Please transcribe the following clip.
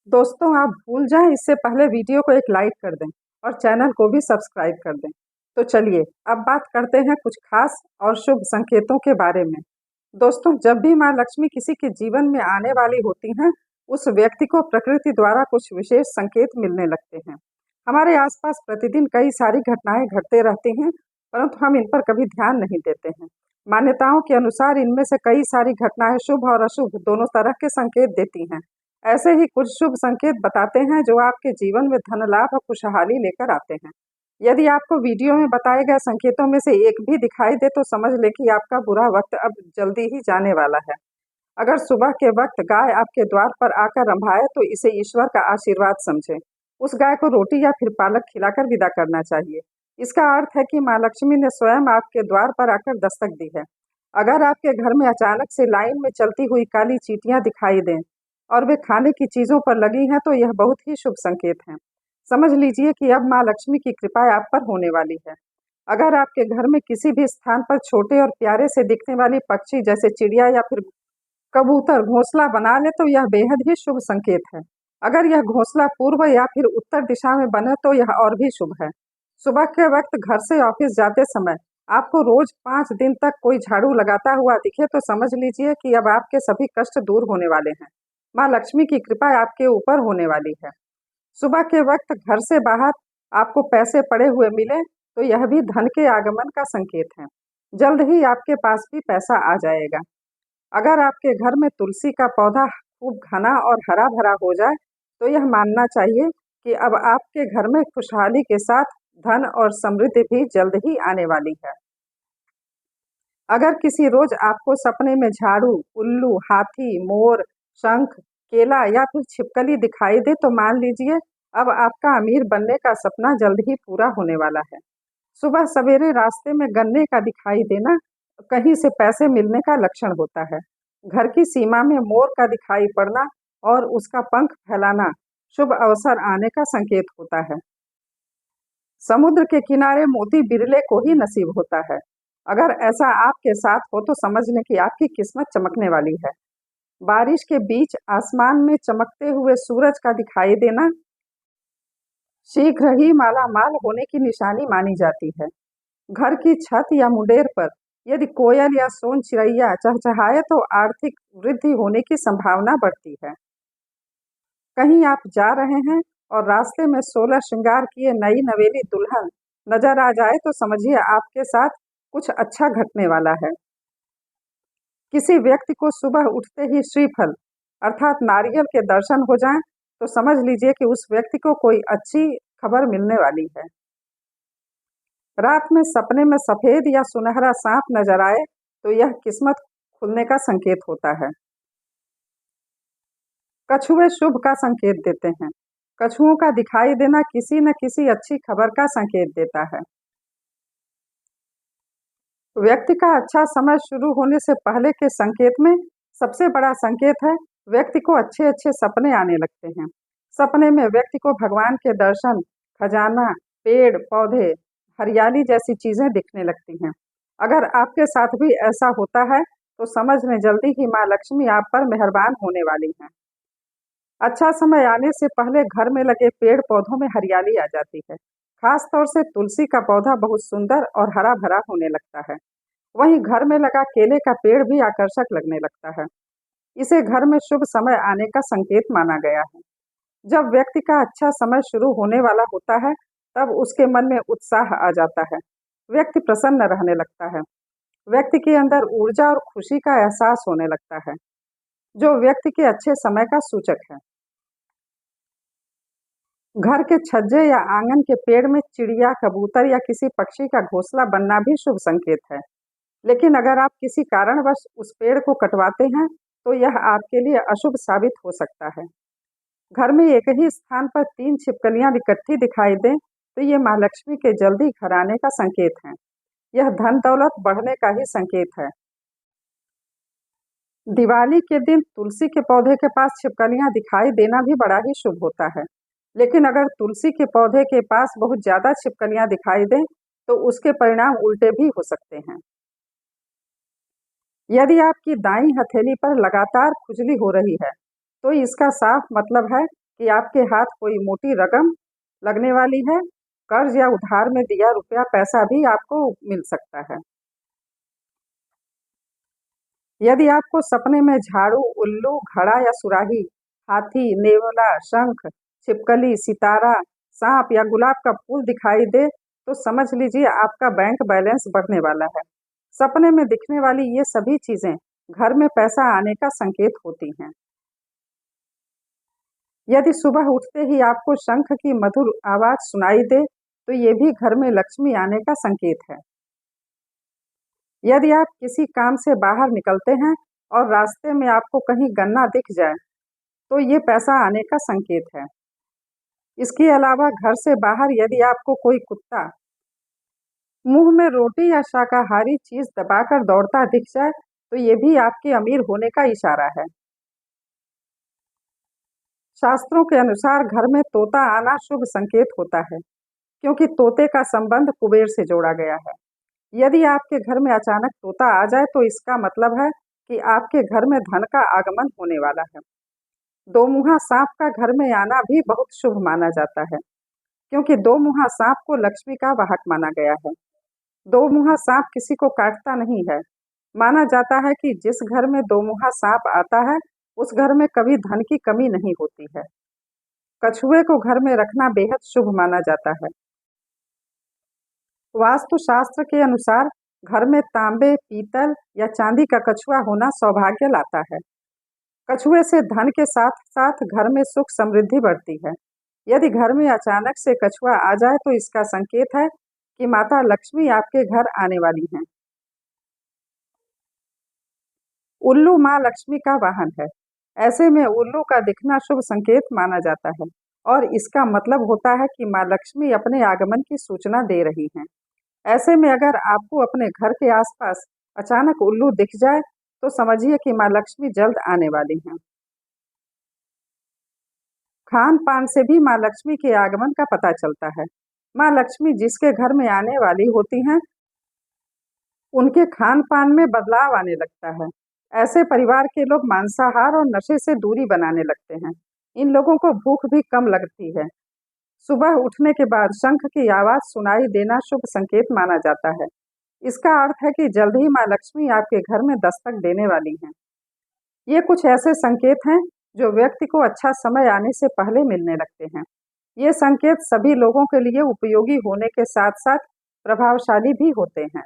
दोस्तों आप भूल जाएं इससे पहले वीडियो को एक लाइक कर दें और चैनल को भी सब्सक्राइब कर दें। तो चलिए अब बात करते हैं कुछ खास और शुभ संकेतों के बारे में। दोस्तों जब भी माँ लक्ष्मी किसी के जीवन में आने वाली होती हैं, उस व्यक्ति को प्रकृति द्वारा कुछ विशेष संकेत मिलने लगते हैं। हमारे आसपास प्रतिदिन कई सारी घटनाएं घटते रहती हैं, परंतु हम इन पर कभी ध्यान नहीं देते हैं। मान्यताओं के अनुसार इनमें से कई सारी घटनाएं शुभ और अशुभ दोनों तरह के संकेत देती हैं। ऐसे ही कुछ शुभ संकेत बताते हैं जो आपके जीवन में धन लाभ और खुशहाली लेकर आते हैं। यदि आपको वीडियो में बताए गए संकेतों में से एक भी दिखाई दे तो समझ लें कि आपका बुरा वक्त अब जल्दी ही जाने वाला है। अगर सुबह के वक्त गाय आपके द्वार पर आकर रंभाए तो इसे ईश्वर का आशीर्वाद समझें। उस गाय को रोटी या फिर पालक खिलाकर विदा करना चाहिए। इसका अर्थ है कि माँ लक्ष्मी ने स्वयं आपके द्वार पर आकर दस्तक दी है। अगर आपके घर में अचानक से लाइन में चलती हुई काली चींटियां दिखाई दें और वे खाने की चीजों पर लगी हैं तो यह बहुत ही शुभ संकेत है। समझ लीजिए कि अब माँ लक्ष्मी की कृपा आप पर होने वाली है। अगर आपके घर में किसी भी स्थान पर छोटे और प्यारे से दिखने वाली पक्षी जैसे चिड़िया या फिर कबूतर घोंसला बना ले तो यह बेहद ही शुभ संकेत है। अगर यह घोंसला पूर्व या फिर उत्तर दिशा में बने तो यह और भी शुभ है। सुबह के वक्त घर से ऑफिस जाते समय आपको रोज 5 दिन तक कोई झाड़ू लगाता हुआ दिखे तो समझ लीजिए कि अब आपके सभी कष्ट दूर होने वाले हैं। माँ लक्ष्मी की कृपा आपके ऊपर होने वाली है। सुबह के वक्त घर से बाहर आपको पैसे पड़े हुए मिले तो यह भी धन के आगमन का संकेत है। जल्द ही आपके पास भी पैसा आ जाएगा। अगर आपके घर में तुलसी का पौधा खूब घना और हरा भरा हो जाए तो यह मानना चाहिए कि अब आपके घर में खुशहाली के साथ धन और समृद्धि भी जल्द ही आने वाली है। अगर किसी रोज आपको सपने में झाड़ू, उल्लू, हाथी, मोर, शंख, केला या फिर छिपकली दिखाई दे तो मान लीजिए अब आपका अमीर बनने का सपना जल्द ही पूरा होने वाला है। सुबह सवेरे रास्ते में गन्ने का दिखाई देना कहीं से पैसे मिलने का लक्षण होता है। घर की सीमा में मोर का दिखाई पड़ना और उसका पंख फैलाना शुभ अवसर आने का संकेत होता है। समुद्र के किनारे मोती बिरले को ही नसीब होता है। अगर ऐसा आपके साथ हो तो समझ लें कि आपकी किस्मत चमकने वाली है। बारिश के बीच आसमान में चमकते हुए सूरज का दिखाई देना शीघ्र ही मालामाल होने की निशानी मानी जाती है। घर की छत या मुंडेर पर यदि कोयल या सोन चिड़ैया चहचहाए तो आर्थिक वृद्धि होने की संभावना बढ़ती है। कहीं आप जा रहे हैं और रास्ते में 16 श्रृंगार किए नई नवेली दुल्हन नजर आ जाए तो समझिए आपके साथ कुछ अच्छा घटने वाला है। किसी व्यक्ति को सुबह उठते ही श्रीफल अर्थात नारियल के दर्शन हो जाएं तो समझ लीजिए कि उस व्यक्ति को कोई अच्छी खबर मिलने वाली है। रात में सपने में सफेद या सुनहरा सांप नजर आए तो यह किस्मत खुलने का संकेत होता है। कछुए शुभ का संकेत देते हैं। कछुओं का दिखाई देना किसी न किसी अच्छी खबर का संकेत देता है। व्यक्ति का अच्छा समय शुरू होने से पहले के संकेत में सबसे बड़ा संकेत है व्यक्ति को अच्छे अच्छे सपने आने लगते हैं। सपने में व्यक्ति को भगवान के दर्शन, खजाना, पेड़ पौधे, हरियाली जैसी चीजें दिखने लगती हैं। अगर आपके साथ भी ऐसा होता है तो समझ लें जल्दी ही माँ लक्ष्मी आप पर मेहरबान होने वाली हैं। अच्छा समय आने से पहले घर में लगे पेड़ पौधों में हरियाली आ जाती है। खास तौर से तुलसी का पौधा बहुत सुंदर और हरा भरा होने लगता है। वहीं घर में लगा केले का पेड़ भी आकर्षक लगने लगता है। इसे घर में शुभ समय आने का संकेत माना गया है। जब व्यक्ति का अच्छा समय शुरू होने वाला होता है तब उसके मन में उत्साह आ जाता है। व्यक्ति प्रसन्न रहने लगता है। व्यक्ति के अंदर ऊर्जा और खुशी का एहसास होने लगता है, जो व्यक्ति के अच्छे समय का सूचक है। घर के छज्जे या आंगन के पेड़ में चिड़िया, कबूतर या किसी पक्षी का घोंसला बनना भी शुभ संकेत है। लेकिन अगर आप किसी कारणवश उस पेड़ को कटवाते हैं तो यह आपके लिए अशुभ साबित हो सकता है। घर में एक ही स्थान पर 3 छिपकलियां इकट्ठी दिखाई दें तो ये माँ लक्ष्मी के जल्दी घर आने का संकेत है। यह धन दौलत बढ़ने का ही संकेत है। दिवाली के दिन तुलसी के पौधे के पास छिपकलियां दिखाई देना भी बड़ा ही शुभ होता है। लेकिन अगर तुलसी के पौधे के पास बहुत ज्यादा छिपकलियां दिखाई दें तो उसके परिणाम उल्टे भी हो सकते हैं। यदि आपकी दाईं हथेली पर लगातार खुजली हो रही है तो इसका साफ मतलब है कि आपके हाथ कोई मोटी रकम लगने वाली है। कर्ज या उधार में दिया रुपया पैसा भी आपको मिल सकता है। यदि आपको सपने में झाड़ू, उल्लू, घड़ा या सुराही, हाथी, नेवला, शंख, छिपकली, सितारा, सांप या गुलाब का फूल दिखाई दे तो समझ लीजिए आपका बैंक बैलेंस बढ़ने वाला है। सपने में दिखने वाली ये सभी चीजें घर में पैसा आने का संकेत होती हैं। यदि सुबह उठते ही आपको शंख की मधुर आवाज सुनाई दे तो ये भी घर में लक्ष्मी आने का संकेत है। यदि आप किसी काम से बाहर निकलते हैं और रास्ते में आपको कहीं गन्ना दिख जाए तो ये पैसा आने का संकेत है। इसके अलावा घर से बाहर यदि आपको कोई कुत्ता मुंह में रोटी या शाकाहारी चीज दबाकर दौड़ता दिख जाए तो ये भी आपके अमीर होने का इशारा है। शास्त्रों के अनुसार घर में तोता आना शुभ संकेत होता है, क्योंकि तोते का संबंध कुबेर से जोड़ा गया है। यदि आपके घर में अचानक तोता आ जाए तो इसका मतलब है कि आपके घर में धन का आगमन होने वाला है। दो मुहा सांप का घर में आना भी बहुत शुभ माना जाता है, क्योंकि दो मुहा सांप को लक्ष्मी का वाहक माना गया है। दो मुहा सांप किसी को काटता नहीं है। माना जाता है कि जिस घर में दो मुहा सांप आता है उस घर में कभी धन की कमी नहीं होती है। कछुए को घर में रखना बेहद शुभ माना जाता है। वास्तुशास्त्र के अनुसार घर में तांबे, पीतल या चांदी का कछुआ होना सौभाग्य लाता है। कछुए से धन के साथ साथ घर में सुख समृद्धि बढ़ती है। यदि घर में अचानक से कछुआ आ जाए तो इसका संकेत है कि माता लक्ष्मी आपके घर आने वाली हैं। उल्लू माँ लक्ष्मी का वाहन है। ऐसे में उल्लू का दिखना शुभ संकेत माना जाता है और इसका मतलब होता है कि माँ लक्ष्मी अपने आगमन की सूचना दे रही हैं। ऐसे में अगर आपको अपने घर के आसपास अचानक उल्लू दिख जाए तो समझिए कि माँ लक्ष्मी जल्द आने वाली हैं। खान पान से भी माँ लक्ष्मी के आगमन का पता चलता है। माँ लक्ष्मी जिसके घर में आने वाली होती हैं उनके खान पान में बदलाव आने लगता है। ऐसे परिवार के लोग मांसाहार और नशे से दूरी बनाने लगते हैं। इन लोगों को भूख भी कम लगती है। सुबह उठने के बाद शंख की आवाज सुनाई देना शुभ संकेत माना जाता है। इसका अर्थ है कि जल्द ही माँ लक्ष्मी आपके घर में दस्तक देने वाली हैं। ये कुछ ऐसे संकेत हैं जो व्यक्ति को अच्छा समय आने से पहले मिलने लगते हैं। ये संकेत सभी लोगों के लिए उपयोगी होने के साथ साथ प्रभावशाली भी होते हैं।